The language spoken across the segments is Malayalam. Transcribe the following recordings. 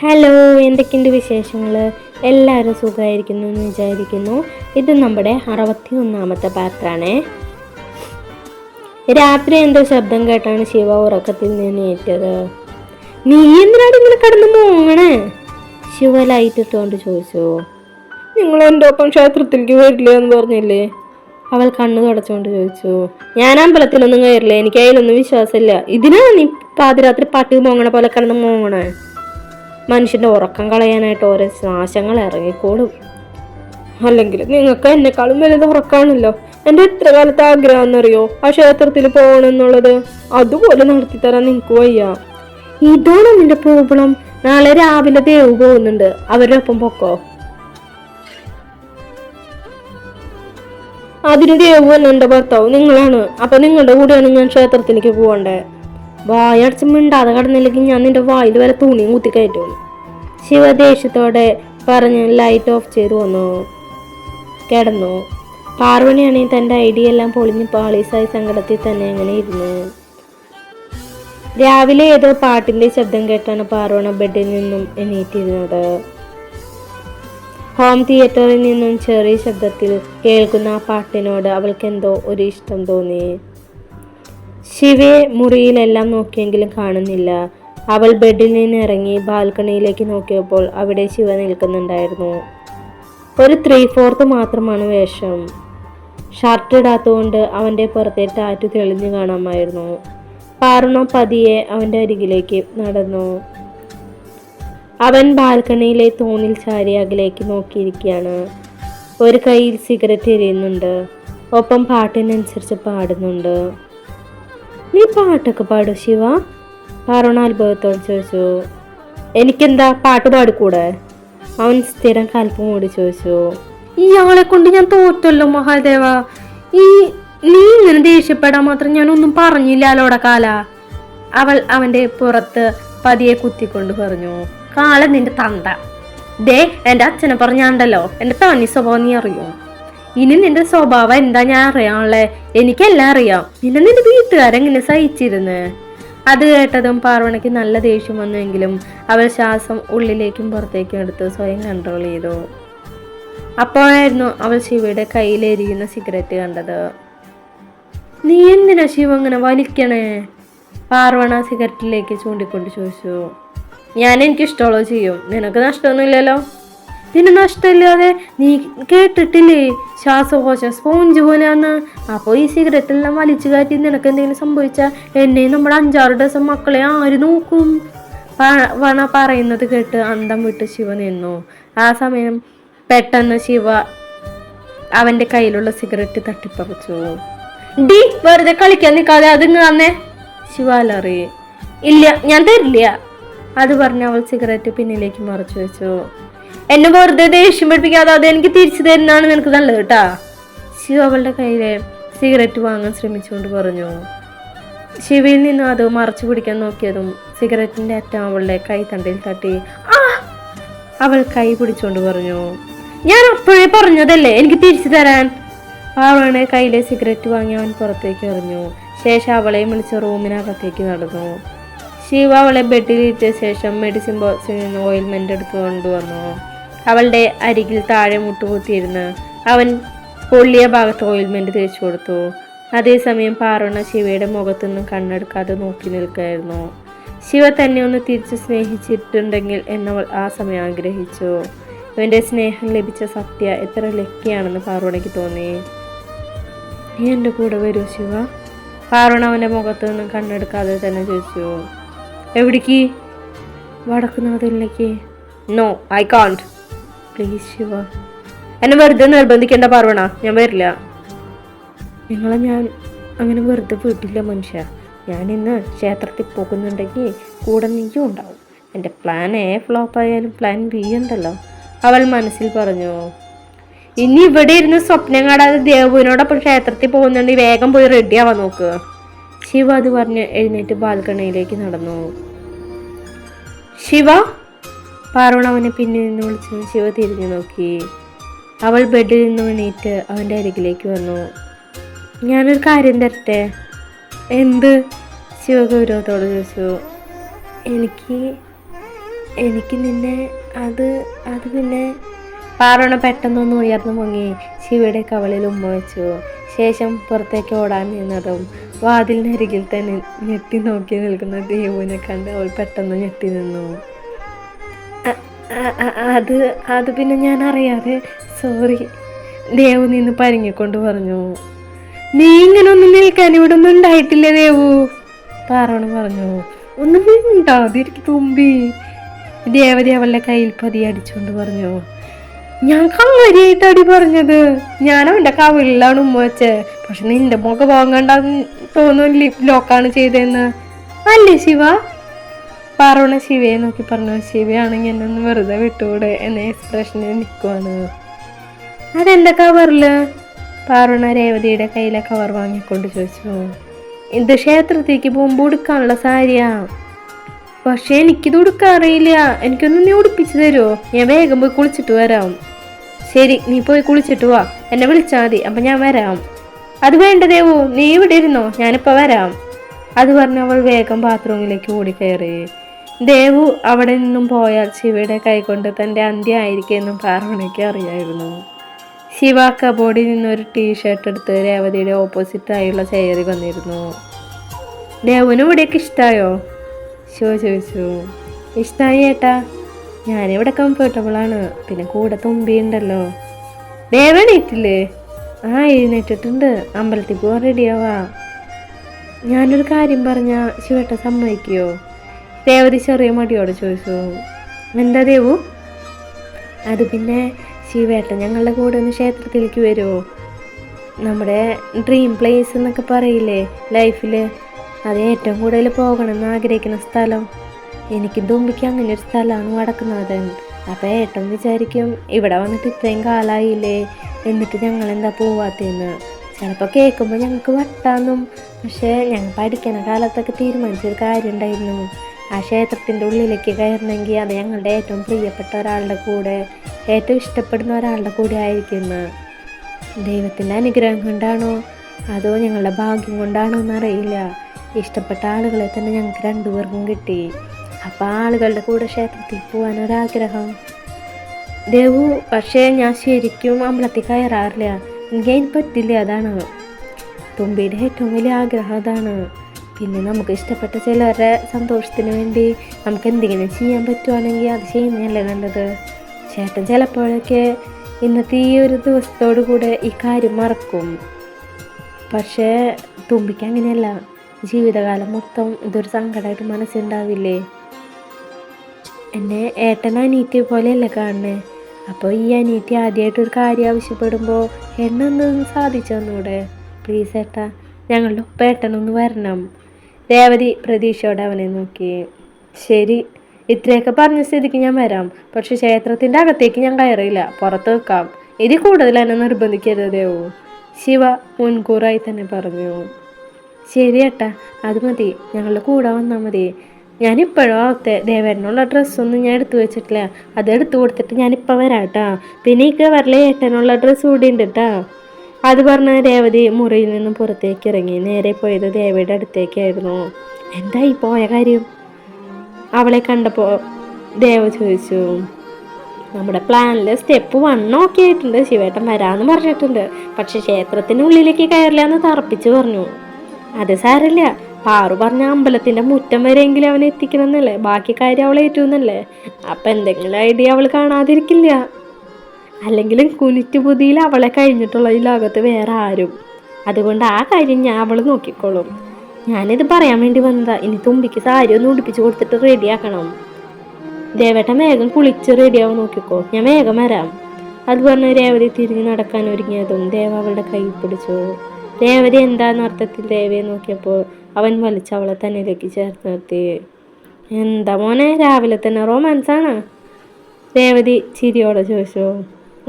ഹലോ, എന്തൊക്കെയുണ്ട് വിശേഷങ്ങൾ? എല്ലാവരും സുഖമായിരിക്കുന്നു എന്ന് വിചാരിക്കുന്നു. ഇത് നമ്മുടെ 61ാമത്തെ പാർട്ടാണേ. രാത്രി എന്തോ ശബ്ദം കേട്ടാണ് ശിവ ഉറക്കത്തിൽ നിന്ന് ഏറ്റത്. നീ എന്തിനാണ് ഇങ്ങനെ കിടന്ന് മോങ്ങണേ? ശിവ ലൈറ്റ് ഇട്ടുകൊണ്ട് ചോദിച്ചു. നിങ്ങൾ എൻ്റെ ഒപ്പം ക്ഷേത്രത്തിലേക്ക് വരില്ല എന്ന് പറഞ്ഞില്ലേ? അവൾ കണ്ണു തുടച്ചുകൊണ്ട് ചോദിച്ചു. ഞാൻ അമ്പലത്തിലൊന്നും കയറില്ല, എനിക്ക് അതിലൊന്നും വിശ്വാസമില്ല. ഇതിനാ നീ പാതിരാത്രി പട്ടി മോങ്ങണ പോലെ കിടന്ന് മോങ്ങണേ? മനുഷ്യൻ്റെ ഉറക്കം കളയാനായിട്ട് ഓരോ നാശങ്ങൾ ഇറങ്ങിക്കോളും. അല്ലെങ്കിൽ നിങ്ങൾക്ക് എന്നെക്കാളും വലുത് ഉറക്കാണല്ലോ. എൻ്റെ എത്ര കാലത്തെ ആഗ്രഹം എന്നറിയോ ആ ക്ഷേത്രത്തിൽ പോകണമെന്നുള്ളത്. അതുപോലെ നടത്തിത്തരാൻ നിങ്ങൾക്ക് വയ്യ. ഇതാണ് നിന്റെ പ്രോബ്ലം. നാളെ രാവിലെ ദേവ് പോകുന്നുണ്ട്, അവരുടെ ഒപ്പം പൊക്കോ. അതിന് ദേവു തന്നെ എൻ്റെ ഭർത്താവ് നിങ്ങളാണ്. അപ്പൊ നിങ്ങളുടെ കൂടെയാണ് ഞാൻ ക്ഷേത്രത്തിലേക്ക് പോകണ്ടേ. വായടച്ച് മിണ്ടാതെ കടന്നില്ലെങ്കിൽ ഞാൻ നിന്റെ വായിൽ വരെ തുണിയും കുത്തിക്കയറ്റും. ശിവ ദേഷ്യത്തോടെ പറഞ്ഞ് ലൈറ്റ് ഓഫ് ചെയ്തു കിടന്നു. പാർവണിയാണെങ്കിൽ തൻ്റെ ഐഡിയ എല്ലാം പൊളിഞ്ഞ് പാളീസായി സങ്കടത്തിൽ തന്നെ അങ്ങനെ ഇരുന്നു. രാവിലെ ഏതോ പാട്ടിന്റെ ശബ്ദം കേട്ടാണ് പാർവണ ബെഡിൽ നിന്നും എണീറ്റിരുന്നത്. ഹോം തിയേറ്ററിൽ നിന്നും ചെറിയ ശബ്ദത്തിൽ കേൾക്കുന്ന ആ പാട്ടിനോട് അവൾക്ക് എന്തോ ഒരു ഇഷ്ടം തോന്നി. ശിവയെ മുറിയിലെല്ലാം നോക്കിയെങ്കിലും കാണുന്നില്ല. അവൾ ബെഡിൽ നിന്ന് ഇറങ്ങി ബാൽക്കണിയിലേക്ക് നോക്കിയപ്പോൾ അവിടെ ശിവ നിൽക്കുന്നുണ്ടായിരുന്നു. ഒരു 3/4 മാത്രമാണ് വേഷം. ഷർട്ട് ഇടാത്തതുകൊണ്ട് അവൻ്റെ പുറത്തെ ടാറ്റു തെളിഞ്ഞു കാണാമായിരുന്നു. പാർവണ പതിയെ അവൻ്റെ അരികിലേക്ക് നടന്നു. അവൻ ബാൽക്കണിയിലെ തൂണിൽ ചാരി അകലേക്ക് നോക്കിയിരിക്കുകയാണ്. ഒരു കയ്യിൽ സിഗരറ്റ് എരിയുന്നുണ്ട്, ഒപ്പം പാട്ടിനനുസരിച്ച് പാടുന്നുണ്ട്. നീ പാട്ടൊക്കെ പാടും ശിവ? പാർവണ അത്ഭുതത്തോട് ചോദിച്ചു. എനിക്കെന്താ, പാട്ട് പാടിക്കൂടെ? അവൻ സ്ഥിരം കൽപ്പം മൂടി ചോദിച്ചു. ഇയാളെ കൊണ്ട് ഞാൻ തോറ്റല്ലോ മഹാദേവ. നീ ഇങ്ങനെ ദേഷ്യപ്പെടാൻ മാത്രം ഞാനൊന്നും പറഞ്ഞില്ലല്ലോടെ കാല. അവൾ അവൻ്റെ പുറത്ത് പതിയെ കുത്തിക്കൊണ്ട് പറഞ്ഞു. കാല നിന്റെ തന്ത. ദേ, എൻ്റെ അച്ഛനെ പറഞ്ഞാണ്ടല്ലോ എൻ്റെ തനി സ്വഭാവം നീ അറിയും. ഇനി നിന്റെ സ്വഭാവം എന്താ ഞാൻ അറിയാനുള്ളേ. എനിക്കെല്ലാം അറിയാം. നിന്റെ വീട്ടുകാരെങ്ങനെ സഹിച്ചിരുന്ന്. അത് കേട്ടതും പാർവണയ്ക്ക് നല്ല ദേഷ്യം വന്നുവെങ്കിലും അവൾ ശ്വാസം ഉള്ളിലേക്കും പുറത്തേക്കും എടുത്ത് സ്വയം കൺട്രോൾ ചെയ്തു. അപ്പോഴായിരുന്നു അവൾ ശിവയുടെ കയ്യിലെരിയുന്ന സിഗരറ്റ് കണ്ടത്. നീ എന്തിനാ ശിവ ഇങ്ങനെ വലിക്കണേ? പാർവണ സിഗരറ്റിലേക്ക് ചൂണ്ടിക്കൊണ്ട് ചോദിച്ചു. ഞാൻ എനിക്കിഷ്ടമുള്ളത് ചെയ്യും, നിനക്ക് നഷ്ടമൊന്നുമില്ലല്ലോ. നിന്നെ നഷ്ടമില്ലാതെ നീ കേട്ടിട്ടില്ലേ ശ്വാസകോശം സ്പോഞ്ച് പോലെയാന്ന്. അപ്പോൾ ഈ സിഗരറ്റെല്ലാം വലിച്ചു കാറ്റി നിനക്ക് എന്തെങ്കിലും സംഭവിച്ചാൽ എന്നെ നമ്മുടെ 5-6 ഡസൻ മക്കളെ ആര് നോക്കും? വണ പറയുന്നത് കേട്ട് അന്തം വിട്ട് ശിവ നിന്നു. ആ സമയം പെട്ടെന്ന് ശിവ അവൻ്റെ കയ്യിലുള്ള സിഗരറ്റ് തട്ടിപ്പറിച്ചു. ഡി, വെറുതെ കളിക്കാൻ നിൽക്കാതെ അത് തന്നെ. ശിവ അലറി. ഇല്ല, ഞാൻ തരില്ല. അത് പറഞ്ഞ് അവൾ സിഗരറ്റ് പിന്നിലേക്ക് മറച്ചു വെച്ചു. എന്നെ വെറുതെ ദേഷ്യം പഠിപ്പിക്കാതെ അത് എനിക്ക് തിരിച്ചു തരുന്നതാണ് നിനക്ക് നല്ലത് കേട്ടാ. ശിവ അവളുടെ കയ്യിലെ സിഗരറ്റ് വാങ്ങാൻ ശ്രമിച്ചുകൊണ്ട് പറഞ്ഞു. ശിവയിൽ നിന്നും അത് മറച്ചു പിടിക്കാൻ നോക്കിയതും സിഗരറ്റിന്റെ അറ്റം അവളുടെ കൈ തണ്ടിൽ തട്ടി. അവൾ കൈ പിടിച്ചുകൊണ്ട് പറഞ്ഞു. ഞാൻ അപ്പോഴേ പറഞ്ഞതല്ലേ എനിക്ക് തിരിച്ചു തരാൻ. അവളുടെ കയ്യിലെ സിഗരറ്റ് വാങ്ങി അവൻ പുറത്തേക്ക് എറിഞ്ഞു. ശേഷം അവളെയും വിളിച്ച് റൂമിനകത്തേക്ക് നടന്നു. ശിവ അവളെ ബെഡിലിറ്റ ശേഷം മെഡിസിൻ ബോക്സിൽ നിന്ന് ഓയിൽമെന്റ് എടുത്തു കൊണ്ടുവന്നു. അവളുടെ അരികിൽ താഴെ മുട്ടുകുത്തിയിരുന്ന് അവൻ പൊള്ളിയ ഭാഗത്ത് ഓയിൽമെന്റ് തേച്ചു കൊടുത്തു. അതേസമയം പാർവണ ശിവയുടെ മുഖത്തു നിന്നും കണ്ണെടുക്കാതെ നോക്കി നിൽക്കുകയായിരുന്നു. ശിവ തന്നെ ഒന്ന് തിരിച്ചു സ്നേഹിച്ചിട്ടുണ്ടെങ്കിൽ എന്നവൾ ആ സമയം ആഗ്രഹിച്ചു. ഇവന്റെ സ്നേഹം ലഭിച്ച സത്യ എത്ര ലക്കിയാണെന്ന് പാർവണയ്ക്ക് തോന്നി. നീ എൻ്റെ കൂടെ വരൂ ശിവ? പാർവണ അവൻ്റെ മുഖത്തു നിന്നും കണ്ണെടുക്കാതെ തന്നെ ചോദിച്ചു. എവിടേക്ക്? വടക്കുന്നാഥനിലേക്ക്. No, I can't. Please Shiva, എന്നെ വെറുതെ നിർബന്ധിക്കേണ്ട പാർവണ, ഞാൻ വരില്ല. നിങ്ങളെ ഞാൻ അങ്ങനെ വെറുതെ വിട്ടില്ല മനുഷ്യ. ഞാൻ ഇന്ന് ക്ഷേത്രത്തിൽ പോകുന്നുണ്ടെങ്കിൽ കൂടെ നീയും ഉണ്ടാവും. എൻ്റെ പ്ലാൻ എ ഫ്ലോപ്പ് ആയാലും പ്ലാൻ ബി ഉണ്ടല്ലോ, അവൾ മനസ്സിൽ പറഞ്ഞു. ഇനി ഇവിടെ ഇരുന്ന് സ്വപ്നം കാണാതെ ദേവുവിനോടൊപ്പം ക്ഷേത്രത്തിൽ പോകുന്നുണ്ടെങ്കിൽ വേഗം പോയി റെഡി ആവാൻ നോക്ക്. ശിവ അത് പറഞ്ഞ് എഴുന്നേറ്റ് ബാൽക്കണിയിലേക്ക് നടന്നു. ശിവ! പാർവണ അവനെ പിന്നിൽ നിന്ന് വിളിച്ച് ശിവ തിരിഞ്ഞു നോക്കി. അവൾ ബെഡിൽ നിന്ന് എണീറ്റ് അവൻ്റെ അരികിലേക്ക് വന്നു. ഞാനൊരു കാര്യം തരട്ടെ? എന്ത്? ശിവ ഗൗരവത്തോട് ചോദിച്ചു. എനിക്ക് എനിക്ക് നിന്നെ അത് അത് പിന്നെ പാറോണ പെട്ടെന്നൊന്ന് ഉയർന്നു പൊങ്ങി ശിവയുടെ കവളിൽ ഉമ്മ വെച്ചു. ശേഷം പുറത്തേക്ക് ഓടാൻ നിന്നതും വാതിലിനരികിൽ തന്നെ ഞെട്ടി നോക്കി നിൽക്കുന്ന ദേവുവിനെ കണ്ട് അവൾ പെട്ടെന്ന് ഞെട്ടി നിന്നു. അത് അത് പിന്നെ ഞാൻ അറിയാതെ, സോറി, ദേവു നിന്ന് പരിങ്ങിക്കൊണ്ട് പറഞ്ഞു. നീ ഇങ്ങനെ ഒന്നും നിൽക്കാൻ ഇവിടെ ഒന്നും ഉണ്ടായിട്ടില്ല ദേവു, പാറോണ പറഞ്ഞു. ഒന്നും ഉണ്ടാതിരിക്കും തുമ്പി, ദേവതി അവളുടെ കയ്യിൽ പതിയെ അടിച്ചുകൊണ്ട് പറഞ്ഞു. ഞാൻ കങ്ങരിയായിട്ട് അടി പറഞ്ഞത്, ഞാൻ അവൻ്റെ കവിളിലാണ് ഉമ്മ വെച്ചേ. പക്ഷെ നിന്റെ മുഖഭാവം കണ്ടാ തോന്നുന്നു ലിപ് ലോക്കാണ് ചെയ്തതെന്ന്, അല്ലേ ശിവ? പാറോണ ശിവയെ നോക്കി പറഞ്ഞു. ശിവയാണെങ്കിൽ എന്നെ ഒന്ന് വെറുതെ വിട്ടുകൂടെ എന്ന എക്സ്പ്രഷനിൽ നിൽക്കുവാണ്. അതെന്താ കവറില്? പാറോണ രേവതിയുടെ കയ്യിലെ കവർ വാങ്ങിക്കൊണ്ട് ചോദിച്ചു. ഇത് ക്ഷേത്രത്തേക്ക് പോകുമ്പോൾ ഉടുക്കാനുള്ള സാരിയാ, പക്ഷെ എനിക്കിത് ഉടുക്കാൻ അറിയില്ല. എനിക്കൊന്ന് നീ ഉടുപ്പിച്ചു തരുമോ? ഞാൻ വേഗം പോയി കുളിച്ചിട്ട് വരാം. ശരി, നീ പോയി കുളിച്ചിട്ട് വാ, എന്നെ വിളിച്ചാൽ മതി, അപ്പം ഞാൻ വരാം. അത് വേണ്ട ദേവു, നീ ഇവിടെ ഇരുന്നോ, ഞാനിപ്പോൾ വരാം. അത് പറഞ്ഞ് അവൾ വേഗം ബാത്റൂമിലേക്ക് ഓടിക്കയറി. ദേവു അവിടെ നിന്നും പോയാൽ ശിവയുടെ കൈകൊണ്ട് തൻ്റെ അന്ത്യമായിരിക്കുമെന്നും പാർവണിക്ക് അറിയായിരുന്നു. ശിവ കബോർഡിൽ നിന്നൊരു ടീഷർട്ട് എടുത്ത് രേവതിയുടെ ഓപ്പോസിറ്റായുള്ള ചെയറിൽ വന്നിരുന്നു. ദേവുവിന് ഇവിടെയൊക്കെ ഇഷ്ടമായോ? ശിവ ചോദിച്ചു. ഇഷ്ടമായി ഏട്ടാ, ഞാനിവിടെ കംഫർട്ടബിളാണ്, പിന്നെ കൂടെ തുമ്പിയുണ്ടല്ലോ. ദേവ എണീറ്റില്ലേ? ആ, എഴുന്നേറ്റിട്ടുണ്ട്, അമ്പലത്തിൽ പോവാൻ റെഡിയാവാ. ഞാനൊരു കാര്യം പറഞ്ഞാൽ ശിവേട്ട സമ്മതിക്കുമോ? രേവതി ചെറിയ മടിയോട് ചോദിച്ചു. എന്താ ദേവു? അത് പിന്നെ ശിവേട്ടൻ ഞങ്ങളുടെ കൂടെ ഒന്ന് ക്ഷേത്രത്തിലേക്ക് വരുമോ? നമ്മുടെ ഡ്രീം പ്ലേസ് എന്നൊക്കെ പറയില്ലേ ലൈഫിൽ, അത് ഏറ്റവും കൂടുതൽ പോകണമെന്ന് ആഗ്രഹിക്കുന്ന സ്ഥലം. എനിക്ക് തുമ്പിക്ക് അങ്ങനെ ഒരു സ്ഥലമാണ് വടക്കുന്നാഥൻ. അപ്പം ഏട്ടൻ വിചാരിക്കും ഇവിടെ വന്നിട്ട് ഇത്രയും കാലമായില്ലേ, എന്നിട്ട് ഞങ്ങളെന്താ പോവാത്തേന്ന്. ചിലപ്പോൾ കേൾക്കുമ്പോൾ ഞങ്ങൾക്ക് വട്ടാന്നും. പക്ഷേ ഞങ്ങൾ പഠിക്കുന്ന കാലത്തൊക്കെ തീരുമാനിച്ചൊരു കാര്യം ഉണ്ടായിരുന്നു, ആ ക്ഷേത്രത്തിൻ്റെ ഉള്ളിലേക്ക് കയറണമെങ്കിൽ അത് ഞങ്ങളുടെ ഏറ്റവും പ്രിയപ്പെട്ട ഒരാളുടെ കൂടെ, ഏറ്റവും ഇഷ്ടപ്പെടുന്ന ഒരാളുടെ കൂടെ ആയിരിക്കുന്നു. ദൈവത്തിൻ്റെ അനുഗ്രഹം കൊണ്ടാണോ അതോ ഞങ്ങളുടെ ഭാഗ്യം കൊണ്ടാണോ എന്നറിയില്ല, ഇഷ്ടപ്പെട്ട ആളുകളെ തന്നെ ഞങ്ങൾക്ക് രണ്ടുപേർക്കും കിട്ടി. അപ്പം ആളുകളുടെ കൂടെ ക്ഷേത്രത്തിൽ പോകാനൊരാഗ്രഹം ദേവു. പക്ഷേ ഞാൻ ശരിക്കും അമ്പലത്തിൽ കയറാറില്ല, എനിക്കതിന് പറ്റില്ല. അതാണ് തുമ്പിയുടെ ഏറ്റവും വലിയ ആഗ്രഹം, അതാണ്. പിന്നെ നമുക്ക് ഇഷ്ടപ്പെട്ട ചിലരുടെ സന്തോഷത്തിന് വേണ്ടി നമുക്ക് എന്തെങ്കിലും ചെയ്യാൻ പറ്റുവാണെങ്കിൽ അത് ചെയ്യുന്നതല്ലേ നല്ലത്. ചേട്ടൻ ചിലപ്പോഴൊക്കെ ഇന്നത്തെ ഈ ഒരു ദിവസത്തോടു കൂടെ ഈ കാര്യം മറക്കും. പക്ഷേ തുമ്പിക്ക് അങ്ങനെയല്ല, ജീവിതകാലം മൊത്തം ഇതൊരു സങ്കടമായിട്ട് മനസ്സുണ്ടാവില്ലേ. എന്നെ ഏട്ടൻ അനീറ്റി പോലെയല്ലേ കാണണേ. അപ്പോൾ ഈ അനീറ്റി ആദ്യമായിട്ടൊരു കാര്യം ആവശ്യപ്പെടുമ്പോൾ എണ്ണൊന്നും സാധിച്ചു തന്നൂടെ? പ്ലീസ് ഏട്ടാ, ഞങ്ങളുടെ ഒപ്പം ഏട്ടനൊന്ന് വരണം. രേവതി പ്രതീക്ഷയോടെ അവനെ നോക്കി. ശരി, ഇത്രയൊക്കെ പറഞ്ഞ സ്ഥിതിക്ക് ഞാൻ വരാം. പക്ഷെ ക്ഷേത്രത്തിൻ്റെ അകത്തേക്ക് ഞാൻ കയറിയില്ല, പുറത്ത് വെക്കാം. ഇതിൽ കൂടുതൽ എന്നെ നിർബന്ധിക്കരുത് ദേവു, ശിവ മുൻകൂറായി തന്നെ പറഞ്ഞു. ശരി ഏട്ടാ, അത് മതി, ഞങ്ങളുടെ കൂടെ വന്നാൽ മതി. ഞാനിപ്പോഴും ആവത്തെ ദേവേട്ടനുള്ള ഡ്രസ്സൊന്നും ഞാൻ എടുത്തു വെച്ചിട്ടില്ല, അത് എടുത്തു കൊടുത്തിട്ട് ഞാനിപ്പോൾ വരാം കേട്ടാ. പിന്നെ ഈ കവറിലെ ഏട്ടനുള്ള ഡ്രസ്സ് കൂടി ഉണ്ട് കേട്ടാ. അത് പറഞ്ഞ രേവതി മുറിയിൽ നിന്നും പുറത്തേക്ക് ഇറങ്ങി. നേരെ പോയത് ദേവിയുടെ അടുത്തേക്കായിരുന്നു. എന്തായി പോയ കാര്യം? അവളെ കണ്ടപ്പോൾ ദേവ ചോദിച്ചു. നമ്മുടെ പ്ലാനിൽ സ്റ്റെപ്പ് 1 ഓക്കെ ആയിട്ടുണ്ട്, ശിവേട്ടൻ വരാമെന്ന് പറഞ്ഞിട്ടുണ്ട്. പക്ഷെ ക്ഷേത്രത്തിനുള്ളിലേക്ക് കയറില്ല എന്ന് തറപ്പിച്ച് പറഞ്ഞു. അത് സാരമില്ല, പാറു പറഞ്ഞ അമ്പലത്തിൻ്റെ മുറ്റം വരെയെങ്കിലും അവനെ എത്തിക്കണമെന്നല്ലേ, ബാക്കി കാര്യം അവളെ ഏറ്റുന്നല്ലേ. അപ്പം എന്തെങ്കിലും ഐഡിയ അവൾ കാണാതിരിക്കില്ല. അല്ലെങ്കിലും കുനിറ്റുബുദ്ധിയിൽ അവളെ കഴിഞ്ഞിട്ടുള്ള ഈ ലോകത്ത് വേറെ ആരും. അതുകൊണ്ട് ആ കാര്യം അവൾ നോക്കിക്കോളും. ഞാനിത് പറയാൻ വേണ്ടി വന്നതാ. ഇനി തുമ്പിക്ക് സാരി ഒന്ന് ഉടുപ്പിച്ച് കൊടുത്തിട്ട് റെഡിയാക്കണം. ദേവേട്ടൻ വേഗം കുളിച്ച് റെഡിയാവും, നോക്കിക്കോ, ഞാൻ വേഗം വരാം. അത് പറഞ്ഞ് രേവതി തിരിഞ്ഞ് നടക്കാൻ ഒരുങ്ങിയതും ദേവ അവളുടെ കൈ പിടിച്ചു. രേവതി എന്താന്ന് അർത്ഥത്തിൽ ദേവയെ നോക്കിയപ്പോൾ അവൻ വലിച്ച് അവളെ തന്നിലേക്ക് ചേർത്ത് നിർത്തി. എന്താ മോനെ, രാവിലെ തന്നെ റൊമാൻസാണ്? രേവതി ചിരിയോടെ ചോദിച്ചു.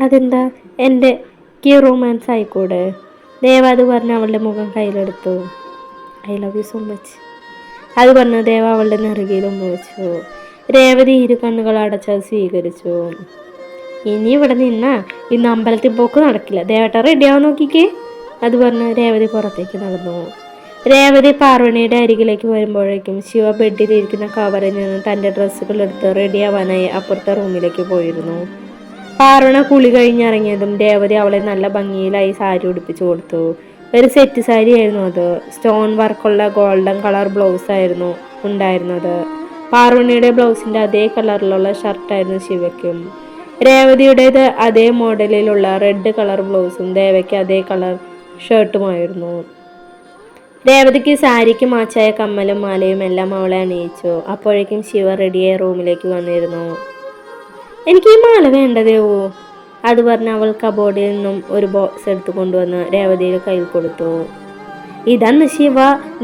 അതെന്താ, എൻ്റെ കീ റൊമാൻസ് ആയിക്കൂടെ? ദേവ അത് പറഞ്ഞ് അവളുടെ മുഖം കയ്യിലെടുത്തു. I love you so much. അത് പറഞ്ഞ് ദേവ അവളുടെ നെറുകയിലും വെച്ചു. രേവതി ഇരു കണ്ണുകൾ അടച്ചത് സ്വീകരിച്ചു. ഇനി ഇവിടെ നിന്നാ ഇന്ന് അമ്പലത്തിൽ പോക്ക് നടക്കില്ല, ദേവേട്ട റെഡിയാവാൻ നോക്കിക്കേ. അത് പറഞ്ഞ് രേവതി പുറത്തേക്ക് നടന്നു. രേവതി പാർവണിയുടെ അരികിലേക്ക് വരുമ്പോഴേക്കും ശിവ ബെഡിലിരിക്കുന്ന കവറിൽ നിന്ന് തൻ്റെ ഡ്രസ്സുകൾ എടുത്ത് റെഡിയാവാനായി അപ്പുറത്തെ റൂമിലേക്ക് പോയിരുന്നു. പാർവണ കുളി കഴിഞ്ഞിറങ്ങിയതും രേവതി അവളെ നല്ല ഭംഗിയിലായി സാരി ഉടുപ്പിച്ചു കൊടുത്തു. ഒരു സെറ്റ് സാരി ആയിരുന്നു അത്. സ്റ്റോൺ വർക്കുള്ള ഗോൾഡൻ കളർ ബ്ലൗസ് ആയിരുന്നു ഉണ്ടായിരുന്നത്. പാർവണിയുടെ ബ്ലൗസിന്റെ അതേ കളറിലുള്ള ഷർട്ടായിരുന്നു ശിവയ്ക്കും. രേവതിയുടേത് അതേ മോഡലിലുള്ള റെഡ് കളർ ബ്ലൗസും ദേവയ്ക്ക് അതേ കളർ ഷർട്ടുമായിരുന്നു. രേവതിക്ക് സാരിക്ക് മാച്ചായ കമ്മലും മാലയും എല്ലാം അവളെ അണിയിച്ചു. അപ്പോഴേക്കും ശിവ റെഡിയായ റൂമിലേക്ക് വന്നിരുന്നു. എനിക്ക് ഈ മാല വേണ്ടതേവോ, അത് പറഞ്ഞ് അവൾ കബോർഡിൽ നിന്നും ഒരു ബോക്സ് എടുത്തു കൊണ്ടുവന്ന് രേവതിയുടെ കയ്യിൽ കൊടുത്തു. ഇതന്ന് ശിവ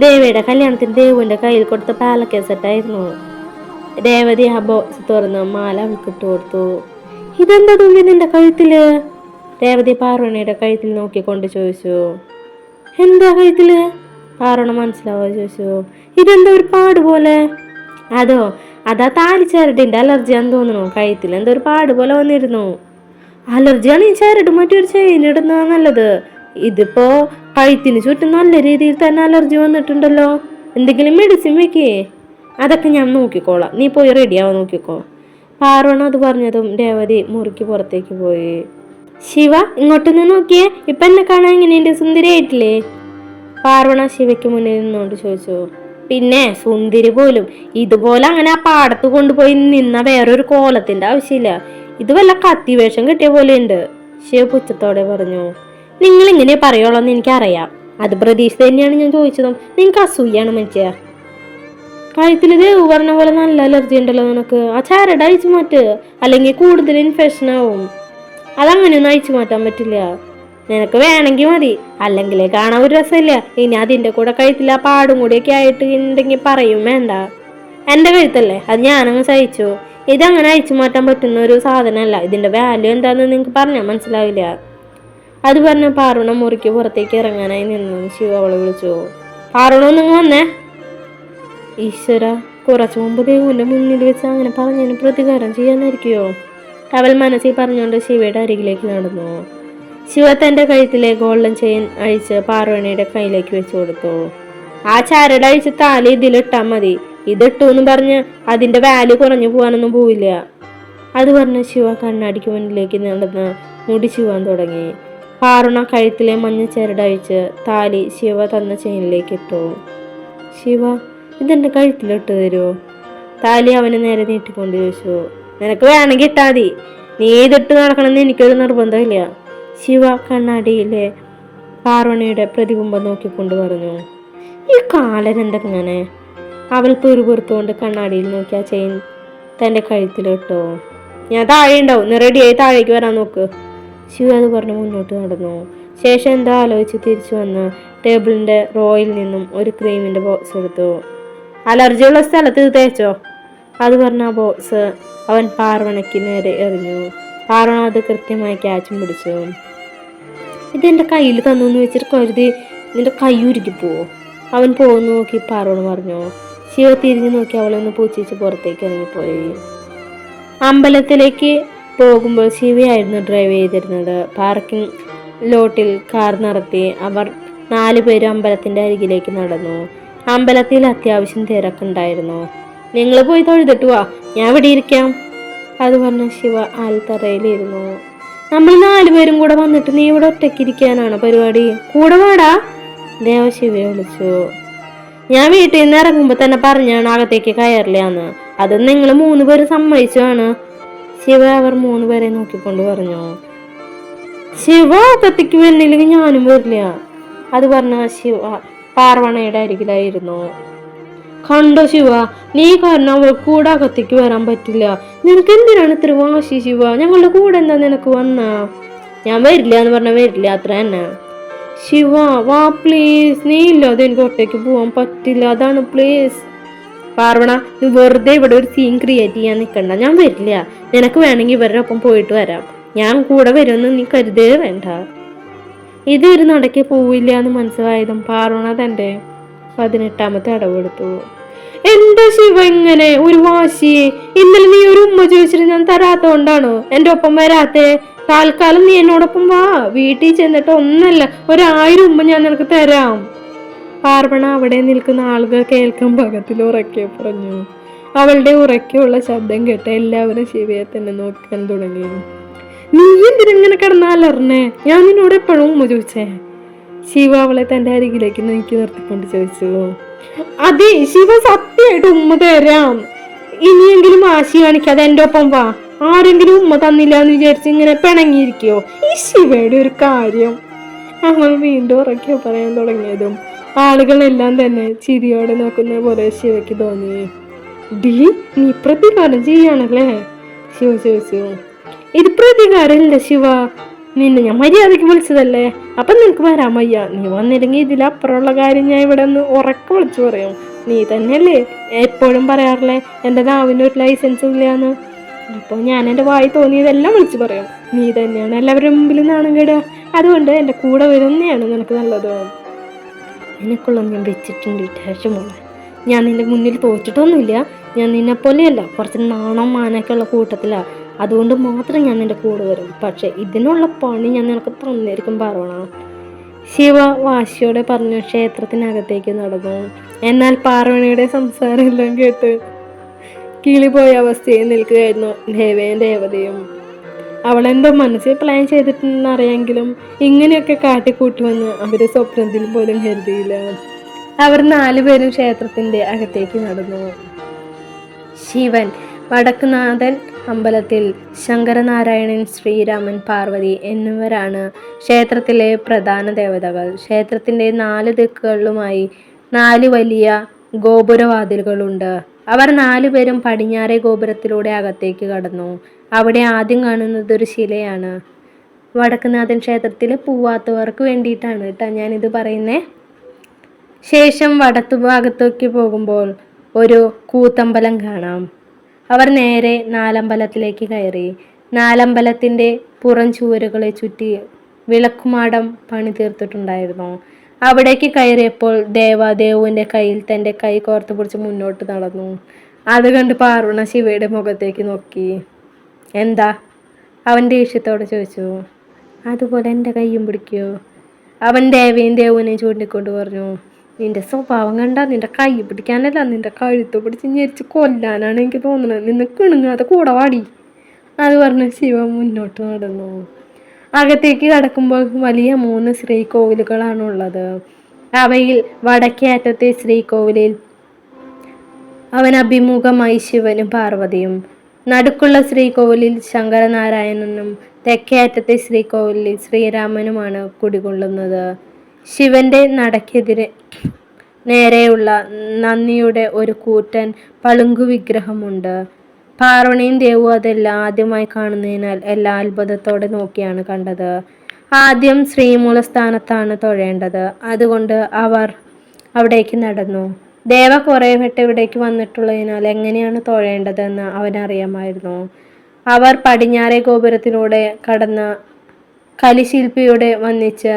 ദേവിയുടെ കല്യാണത്തിന് ദേവുവിന്റെ കയ്യിൽ കൊടുത്ത പാലക്ക സെറ്റായിരുന്നു. രേവതി ആ ബോക്സ് തുറന്ന് മാല അവൾക്ക് ഇട്ടു കൊടുത്തു. ഇതെന്താ തുമ്പി നിന്റെ കഴുത്തില്? രേവതി പാർവണിയുടെ കഴുത്തിൽ നോക്കിക്കൊണ്ട് ചോദിച്ചു. എന്താ കഴുത്തില്? പാർവണ മനസ്സിലാവാതെ ചോദിച്ചു. ഇതെന്താ ഒരു പാട് പോലെ? അതാ താലിച്ചരടിന്റെ അലർജിയാന്ന് തോന്നുന്നു. കഴുത്തിൽ എന്തോ ഒരു പാട് പോലെ വന്നിരുന്നു. അലർജിയാണ് ഈ ചരട് മറ്റൊരു ചെയിൻ ഇടുന്നതാ നല്ലത്. ഇതിപ്പോ കഴുത്തിന് ചുറ്റും നല്ല രീതിയിൽ തന്നെ അലർജി വന്നിട്ടുണ്ടല്ലോ. എന്തെങ്കിലും മെഡിസിൻ വെക്കേ? അതൊക്കെ ഞാൻ നോക്കിക്കോളാം, നീ പോയി റെഡിയാവാൻ നോക്കിക്കോ. പാർവണ അത് പറഞ്ഞതും രേവതി മുറിക്ക് പുറത്തേക്ക് പോയി. ശിവ ഇങ്ങോട്ടൊന്ന് നോക്കിയേ, ഇപ്പൊ എന്നെ കാണാൻ എങ്ങനെയുണ്ട്, സുന്ദരിയായിട്ടില്ലേ? പാർവണ ശിവയ്ക്ക് മുന്നിൽ നിന്നുകൊണ്ട് ചോദിച്ചു. പിന്നെ സുന്ദരി പോലും ഇതുപോലെ അങ്ങനെ ആ പാടത്ത് കൊണ്ടുപോയി നിന്ന വേറൊരു കോലത്തിന്റെ ആവശ്യമില്ല. ഇത് വല്ല കത്തിവേഷം കിട്ടിയ പോലെ ഉണ്ട്, ശിവ പുച്ഛത്തോടെ പറഞ്ഞു. നിങ്ങൾ ഇങ്ങനെ പറയുള്ളൂന്ന് എനിക്കറിയാം. അത് പ്രതീക്ഷ തന്നെയാണ് ഞാൻ ചോദിച്ചതും. നിങ്ങൾക്ക് അസൂയാണ് മനുഷ്യ. കഴുത്തിൽ ദേവ് പറഞ്ഞ പോലെ നല്ല അലർജി ഉണ്ടല്ലോ നിനക്ക്. ആ ചരട് അഴിച്ചു മാറ്റ്, അല്ലെങ്കിൽ കൂടുതൽ ഇൻഫെക്ഷൻ ആവും. അതങ്ങനെയൊന്നും അഴിച്ചു മാറ്റാൻ പറ്റില്ല. നിനക്ക് വേണമെങ്കിൽ മതി, അല്ലെങ്കിലേ കാണാൻ ഒരു രസമില്ല. ഇനി അതിന്റെ കൂടെ കഴുത്തില്ല പാടും കൂടിയൊക്കെ ആയിട്ട് ഉണ്ടെങ്കിൽ പറയും വേണ്ട. എന്റെ കഴുത്തല്ലേ, അത് ഞാനങ്ങ് സഹിച്ചു. ഇതങ്ങനെ അഴിച്ചു മാറ്റാൻ പറ്റുന്ന ഒരു സാധനമല്ല. ഇതിന്റെ വാല്യൂ എന്താന്ന് നിങ്ങൾക്ക് പറഞ്ഞാൽ മനസ്സിലാവില്ല. അത് പറഞ്ഞ പാർവണ മുറിക്ക് പുറത്തേക്ക് ഇറങ്ങാനായി നിന്നു. ശിവ അവളെ വിളിച്ചു. പാർവണ നിങ്ങൾ വന്നേ. ഈശ്വര, കുറച്ചു മുമ്പ് ദേവുവിന്റെ മുന്നിൽ വെച്ച് അങ്ങനെ പറഞ്ഞതിന് പ്രതികാരം ചെയ്യാനായിരിക്കുമോ? അവൾ മനസ്സിൽ പറഞ്ഞുകൊണ്ട് ശിവയുടെ അരികിലേക്ക് നടന്നു. ശിവ തന്റെ കഴുത്തിലെ ഗോൾഡൻ ചെയിൻ അഴിച്ച് പാർവണിയുടെ കയ്യിലേക്ക് വെച്ചു കൊടുത്തു. ആ ചരട് അഴിച്ച് താലി ഇതിലിട്ടാ മതി. ഇതിട്ടു എന്ന് പറഞ്ഞ് അതിന്റെ വാല്യൂ കുറഞ്ഞു പോകാനൊന്നും പോവില്ല. അത് പറഞ്ഞ് ശിവ കണ്ണാടിക്ക് മുന്നിലേക്ക് നടന്ന് മുടി ചുവാൻ തുടങ്ങി. പാർവണ കഴുത്തിലെ മഞ്ഞ ചരട് അഴിച്ച് താലി ശിവ തന്ന ചെയിനിലേക്ക് ഇട്ടു. ശിവ ഇതെന്റെ കഴുത്തിലിട്ട് തരുമോ? താലി അവന് നേരെ നീട്ടിക്കൊണ്ട് ചോദിച്ചു. നിനക്ക് വേണമെങ്കിൽ ഇട്ടാ മതി, നീ ഇതിട്ട് നടക്കണമെന്ന് എനിക്കൊരു നിർബന്ധമില്ല. ശിവ കണ്ണാടിയിലെ പാർവണിയുടെ പ്രതിബിംബം നോക്കിക്കൊണ്ട് പറഞ്ഞു. ഈ കാലൻ എന്തെങ്ങനെ? അവൾ പെറുപുറത്തുകൊണ്ട് കണ്ണാടിയിൽ നോക്കി ആ ചെയിൻ തൻ്റെ കഴുത്തിലിട്ടോ. ഞാൻ താഴെ ഉണ്ടാവും, നീ റെഡിയായി താഴേക്ക് വരാൻ നോക്ക്. ശിവ അത് പറഞ്ഞ് മുന്നോട്ട് നടന്നു. ശേഷം എന്താ ആലോചിച്ച് തിരിച്ചു വന്ന് ടേബിളിൻ്റെ റോയിൽ നിന്നും ഒരു ക്രീമിൻ്റെ ബോക്സ് എടുത്തു. അലർജിയുള്ള സ്ഥലത്ത് ഇത് തേച്ചോ. അത് പറഞ്ഞ ആ ബോക്സ് അവൻ പാർവണയ്ക്ക് നേരെ എറിഞ്ഞു. പാർവണ അത് കൃത്യമായി ക്യാച്ചും പിടിച്ചു. ഇതെൻ്റെ കയ്യിൽ തന്നു വെച്ചിട്ട് കരുതി നിന്റെ കൈ ഉരുക്കി പോവോ? അവൻ പോകുന്നു നോക്കി പാർവണ പറഞ്ഞു. ശിവ തിരിഞ്ഞു നോക്കി അവളെ ഒന്ന് പൂച്ചിച്ച് പുറത്തേക്ക് ഇറങ്ങിപ്പോയി. അമ്പലത്തിലേക്ക് പോകുമ്പോൾ ശിവയായിരുന്നു ഡ്രൈവ് ചെയ്തിരുന്നത്. പാർക്കിംഗ് ലോട്ടിൽ കാർ നിർത്തി അവർ 4 പേരും അമ്പലത്തിന്റെ അരികിലേക്ക് നടന്നു. അമ്പലത്തിൽ അത്യാവശ്യം തിരക്കുണ്ടായിരുന്നു. നിങ്ങൾ പോയി തൊഴുതിട്ട് വാ, ഞാൻ ഇവിടെ ഇരിക്കാം. അത് പറഞ്ഞ ശിവ ആൽത്തറയിലിരുന്നു. നമ്മൾ 4 പേരും കൂടെ വന്നിട്ട് നീ ഇവിടെ ഒറ്റയ്ക്കിരിക്കാനാണ് പരിപാടി? കൂടെ വാടാ, ദേവ ശിവയെ വിളിച്ചു. ഞാൻ വീട്ടിൽ നിന്ന് ഇറങ്ങുമ്പോ തന്നെ പറഞ്ഞാണ് അകത്തേക്ക് കയറില്ലാന്ന്. അത് നിങ്ങൾ 3 പേര് സമ്മതിച്ചാണ്. ശിവ അവർ 3 പേരെ നോക്കിക്കൊണ്ട് പറഞ്ഞു. ശിവ അകത്തേക്ക് വരുന്നില്ലെങ്കിൽ ഞാനും വരില്ല. അത് പറഞ്ഞ ശിവ പാർവണയുടെ അരികിലായിരുന്നു. കണ്ടോ ശിവ, നീ കാരണം അവൾ കൂടെ അകത്തേക്ക് വരാൻ പറ്റില്ല. നിനക്ക് എന്തിനാണ് ഇത്ര വാശി ശിവ? ഞങ്ങളുടെ കൂടെ എന്താ നിനക്ക് വന്നാ? ഞാൻ വരില്ല എന്ന് പറഞ്ഞാൽ വരില്ല, അത്ര തന്നെ. ശിവ വാ പ്ലീസ്, നീ ഇല്ലാതെ എനിക്ക് ഒറ്റയ്ക്ക് പോവാൻ പറ്റില്ല, അതാണ് പ്ലീസ്. പാർവണ, നീ വെറുതെ ഇവിടെ ഒരു സീൻ ക്രിയേറ്റ് ചെയ്യാൻ നിൽക്കണ്ട. ഞാൻ വരില്ല. നിനക്ക് വേണമെങ്കിൽ ഇവരുടെ ഒപ്പം പോയിട്ട് വരാം. ഞാൻ കൂടെ വരുമെന്ന് നീ കരുതേ വേണ്ട. ഇതൊരു നടക്ക് പോവില്ല എന്ന് മനസ്സിലായതും പാർവണ തന്റെ 18ാമത്തെ അടവെടുത്തു. എന്താ ശിവ ഇങ്ങനെ ഒരു വാശി? ഇന്നലെ നീ ഒരു ഉമ്മ ചോദിച്ചിട്ട് ഞാൻ തരാത്തോണ്ടാണോ എന്റെ ഒപ്പം വരാത്തെ? താൽക്കാലം നീ എന്നോടൊപ്പം വാ. വീട്ടിൽ ചെന്നിട്ട് ഒന്നല്ല 1000 ഉമ്മ ഞാൻ നിനക്ക് തരാം. പാർവണ അവിടെ നിൽക്കുന്ന ആളുകൾ കേൾക്കാൻ പാകത്തിൽ ഉറക്കെ പറഞ്ഞു. അവളുടെ ഉറക്കെയുള്ള ശബ്ദം കേട്ട് എല്ലാവരും ശിവയെ തന്നെ നോക്കാൻ തുടങ്ങി. നീ എന്തിനെങ്ങനെ കിടന്നാലറിഞ്ഞേ? ഞാൻ നിന്നോട് എപ്പോഴും ഉമ്മ ചോദിച്ചേ? ശിവ അവളെ തന്റെ അരികിലേക്ക് നീക്കി നിർത്തിക്കൊണ്ട് ചോദിച്ചു. അതെ ശിവ, സത്യമായിട്ട് ഉമ്മ തരാം. ഇനിയെങ്കിലും വാശി കാണിക്കാതെ എന്റെ ഒപ്പം വാ. ആരെങ്കിലും ഉമ്മ തന്നില്ല എന്ന് വിചാരിച്ച് ഇങ്ങനെ പിണങ്ങിയിരിക്കോ? ഈ ശിവയുടെ ഒരു കാര്യം. അവൾ വീണ്ടും ഉറക്കെ പറയാൻ തുടങ്ങിയതും ആളുകളെല്ലാം തന്നെ ചിരിയോടെ നോക്കുന്ന പോലെ ശിവയ്ക്ക് തോന്നി. ഡി, നീ പ്രതികാരം ചെയ്യാണല്ലേ? ശിവ ചോദിച്ചു. ഇത് പ്രതികാരമില്ല ശിവ, നിന്നെ ഞാൻ മര്യാദക്ക് വിളിച്ചതല്ലേ. അപ്പൊ നിനക്ക് വരാൻ വയ്യ. നീ വന്നില്ലെങ്കിൽ ഇതിലപ്പുറമുള്ള കാര്യം ഞാൻ ഇവിടെ ഒന്ന് ഉറക്കെ വിളിച്ചു പറയും. നീ തന്നെയല്ലേ എപ്പോഴും പറയാറില്ലേ എൻ്റെ നാവിന് ഒരു ലൈസൻസ് ഇല്ലാന്ന്? അപ്പോൾ ഞാൻ എൻ്റെ വായി തോന്നിയതെല്ലാം വിളിച്ചു പറയും. നീ തന്നെയാണ് എല്ലാവരുടെ മുമ്പിൽ നാണം കേടുക. അതുകൊണ്ട് എൻ്റെ കൂടെ വരുന്നതാണ് നിനക്ക് നല്ലത്. നിനക്കുള്ള ഞാൻ വെച്ചിട്ടുണ്ട് മോളെ. ഞാൻ നിന്റെ മുന്നിൽ തോറ്റിട്ടൊന്നുമില്ല. ഞാൻ നിന്നെ പോലെയല്ല, കുറച്ച് നാണം മാനൊക്കെ ഉള്ള കൂട്ടത്തിലാണ്. അതുകൊണ്ട് മാത്രം ഞാൻ നിന്റെ കൂടെ വരും. പക്ഷെ ഇതിനുള്ള പണി ഞാൻ നിനക്ക് തന്നിരിക്കും പാർവണ. ശിവ വാശിയോടെ പറഞ്ഞു ക്ഷേത്രത്തിനകത്തേക്ക് നടന്നു. എന്നാൽ പാർവണയുടെ സംസാരം എല്ലാം കേട്ട് കിളിപോയ അവസ്ഥയിൽ നിൽക്കുകയായിരുന്നു ദേവയും ദേവതയും. അവളെന്തോ മനസ്സിൽ പ്ലാൻ ചെയ്തിട്ടുണ്ടെന്ന് അറിയാമെങ്കിലും ഇങ്ങനെയൊക്കെ കാട്ടിക്കൂട്ടുമെന്ന് അവര് സ്വപ്നത്തിൽ പോലും കരുതിയില്ല. അവർ 4 പേരും ക്ഷേത്രത്തിന്റെ അകത്തേക്ക് നടന്നു. ശിവൻ വടക്കുനാഥൻ അമ്പലത്തിൽ, ശങ്കരനാരായണൻ, ശ്രീരാമൻ, പാർവതി എന്നിവരാണ് ക്ഷേത്രത്തിലെ പ്രധാന ദേവതകൾ. ക്ഷേത്രത്തിന്റെ 4 ദിക്കുകളിലുമായി 4 വലിയ ഗോപുരവാതിലുകളുണ്ട്. അവർ 4 പേരും പടിഞ്ഞാറേ ഗോപുരത്തിലൂടെ അകത്തേക്ക് കടന്നു. അവിടെ ആദ്യം കാണുന്നത് ഒരു ശിലയാണ്. വടക്കുനാഥൻ ക്ഷേത്രത്തിൽ പോവാത്തവർക്ക് വേണ്ടിയിട്ടാണ് കേട്ടോ ഞാനിത് പറയുന്നേ. ശേഷം വടത്തു ഭാഗത്തേക്ക് പോകുമ്പോൾ ഒരു കൂത്തമ്പലം കാണാം. അവർ നേരെ നാലമ്പലത്തിലേക്ക് കയറി. നാലമ്പലത്തിൻ്റെ പുറം ചുവരുകളെ ചുറ്റി വിളക്കുമാടം പണി തീർത്തിട്ടുണ്ടായിരുന്നു. അവിടേക്ക് കയറിയപ്പോൾ ദേവാദേവുവിൻ്റെ കയ്യിൽ തൻ്റെ കൈ കോർത്ത് പിടിച്ച് മുന്നോട്ട് നടന്നു. അത് കണ്ട് പാർവണ ശിവയുടെ മുഖത്തേക്ക് നോക്കി. എന്താ? അവൻ ദേഷ്യത്തോടെ ചോദിച്ചു. അതുപോലെ എൻ്റെ കൈയും പിടിക്കുമോ? അവൻ ദേവയും ദേവുവിനെ ചൂണ്ടിക്കൊണ്ട് പറഞ്ഞു. നിന്റെ സ്വഭാവം കണ്ടാ നിന്റെ കൈ പിടിക്കാനല്ല, നിന്റെ കഴുത്ത് പിടിച്ച് ഞെരിച്ച് കൊല്ലാനാണ് എനിക്ക് തോന്നുന്നത്. നിന്ന് കിണുങ്ങാതെ കൂടെ വാടി. അത് പറഞ്ഞ് ശിവ മുന്നോട്ട് നടന്നു. അകത്തേക്ക് കടക്കുമ്പോൾ വലിയ 3 ശ്രീകോവിലുകളാണുള്ളത്. അവയിൽ വടക്കേ അറ്റത്തെ ശ്രീകോവിലിൽ അവൻ അഭിമുഖമായി ശിവനും പാർവതിയും, നടുക്കുള്ള ശ്രീകോവിലിൽ ശങ്കരനാരായണനും, തെക്കേ അറ്റത്തെ ശ്രീകോവിലിൽ ശ്രീരാമനുമാണ് കുടികൊള്ളുന്നത്. ശിവന്റെ നടക്കെതിരെ നേരെയുള്ള നന്ദിയുടെ ഒരു കൂറ്റൻ പളുങ്കു വിഗ്രഹമുണ്ട്. പാർവണിയും ദേവും അതെല്ലാം ആദ്യമായി കാണുന്നതിനാൽ എല്ലാ അത്ഭുതത്തോടെ നോക്കിയാണ് കണ്ടത്. ആദ്യം ശ്രീമൂലസ്ഥാനത്താണ് തൊഴേണ്ടത്. അതുകൊണ്ട് അവർ അവിടേക്ക് നടന്നു. ദേവ കുറേ വട്ടം ഇവിടേക്ക് വന്നിട്ടുള്ളതിനാൽ എങ്ങനെയാണ് തൊഴേണ്ടതെന്ന് അവനറിയാമായിരുന്നു. അവർ പടിഞ്ഞാറേ ഗോപുരത്തിലൂടെ കടന്ന് കലിശില്പിയുടെ വന്നിച്ച്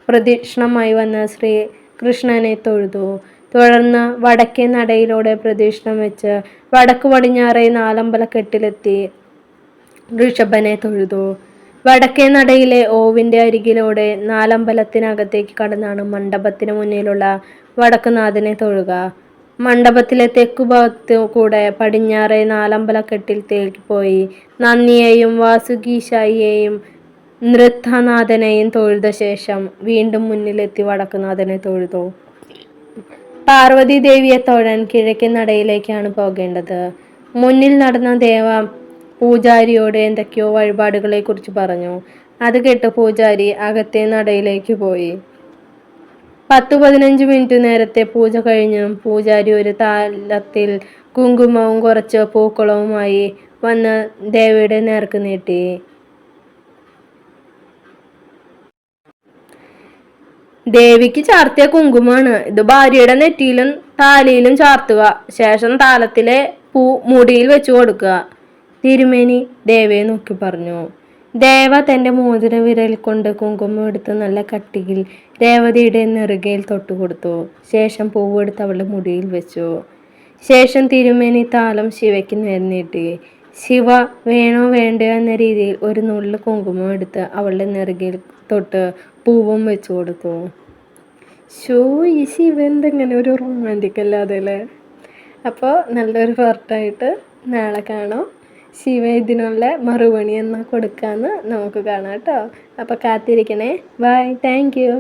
പ്രദക്ഷിണമായി വന്ന ശ്രീകൃഷ്ണനെ തൊഴുതു. തുടർന്ന് വടക്കേ നടയിലൂടെ പ്രദക്ഷിണം വെച്ച് വടക്കു പടിഞ്ഞാറേ നാലമ്പലക്കെട്ടിലെത്തി ഋഷഭനെ തൊഴുതു. വടക്കേ നടയിലെ ഓവിൻ്റെ അരികിലൂടെ നാലമ്പലത്തിനകത്തേക്ക് കടന്നാണ് മണ്ഡപത്തിന് മുന്നിലുള്ള വടക്കുനാഥനെ തൊഴുക. മണ്ഡപത്തിലെ തെക്കുഭാഗത്തു കൂടെ പടിഞ്ഞാറേ നാലമ്പലക്കെട്ടിലേക്ക് പോയി നന്ദിയെയും വാസുകീശായിയെയും നൃത്തനാഥനെയും തൊഴുത ശേഷം വീണ്ടും മുന്നിലെത്തി വടക്കുനാഥനെ തൊഴുതു. പാർവതി ദേവിയെ തൊഴാൻ കിഴക്കേ നടയിലേക്കാണ് പോകേണ്ടത്. മുന്നിൽ നടന്ന ദേവ പൂജാരിയോട് എന്തൊക്കെയോ വഴിപാടുകളെ കുറിച്ച് പറഞ്ഞു. അത് കേട്ട് പൂജാരി അകത്തെ നടയിലേക്ക് പോയി. 10-15 മിനിറ്റ് നേരത്തെ പൂജ കഴിഞ്ഞും പൂജാരി ഒരു താലത്തിൽ കുങ്കുമവും കുറച്ച് പൂക്കളവുമായി വന്ന് ദേവിയുടെ നേർക്ക് നീട്ടി. ദേവിക്ക് ചാർത്തിയ കുങ്കുമാണ് ഇത്. ഭാര്യയുടെ നെറ്റിയിലും താലിയിലും ചാർത്തുക. ശേഷം താലത്തിലെ പൂ മുടിയിൽ വെച്ചു കൊടുക്കുക. തിരുമേനി ദേവയെ നോക്കി പറഞ്ഞു. ദേവ തൻ്റെ മോതിര വിരൽ കൊണ്ട് കുങ്കുമം എടുത്ത് നല്ല കട്ടിയിൽ രേവതിയുടെ നെറുകയിൽ തൊട്ടുകൊടുത്തു. ശേഷം പൂവെടുത്ത് അവളുടെ മുടിയിൽ വെച്ചു. ശേഷം തിരുമേനി താലം ശിവയ്ക്ക് നേർ നീട്ടി. ശിവ വേണോ വേണ്ടയോ എന്ന രീതിയിൽ ഒരു നുള്ളു കുങ്കുമം എടുത്ത് അവളുടെ നെറുകയിൽ തൊട്ട് പൂവും വെച്ചു കൊടുത്തു. ഷോ ഈ ശിവ എന്തെങ്ങനെ ഒരു റൊമാൻറ്റിക് അല്ലാതെ അല്ലേ. അപ്പോൾ നല്ലൊരു പാർട്ടായിട്ട് നാളെ കാണാം. ശിവ ഇതിനുള്ള മറുപടി എന്നാ കൊടുക്കാമെന്ന് നമുക്ക് കാണാം കേട്ടോ. അപ്പോൾ കാത്തിരിക്കണേ. By, thank you.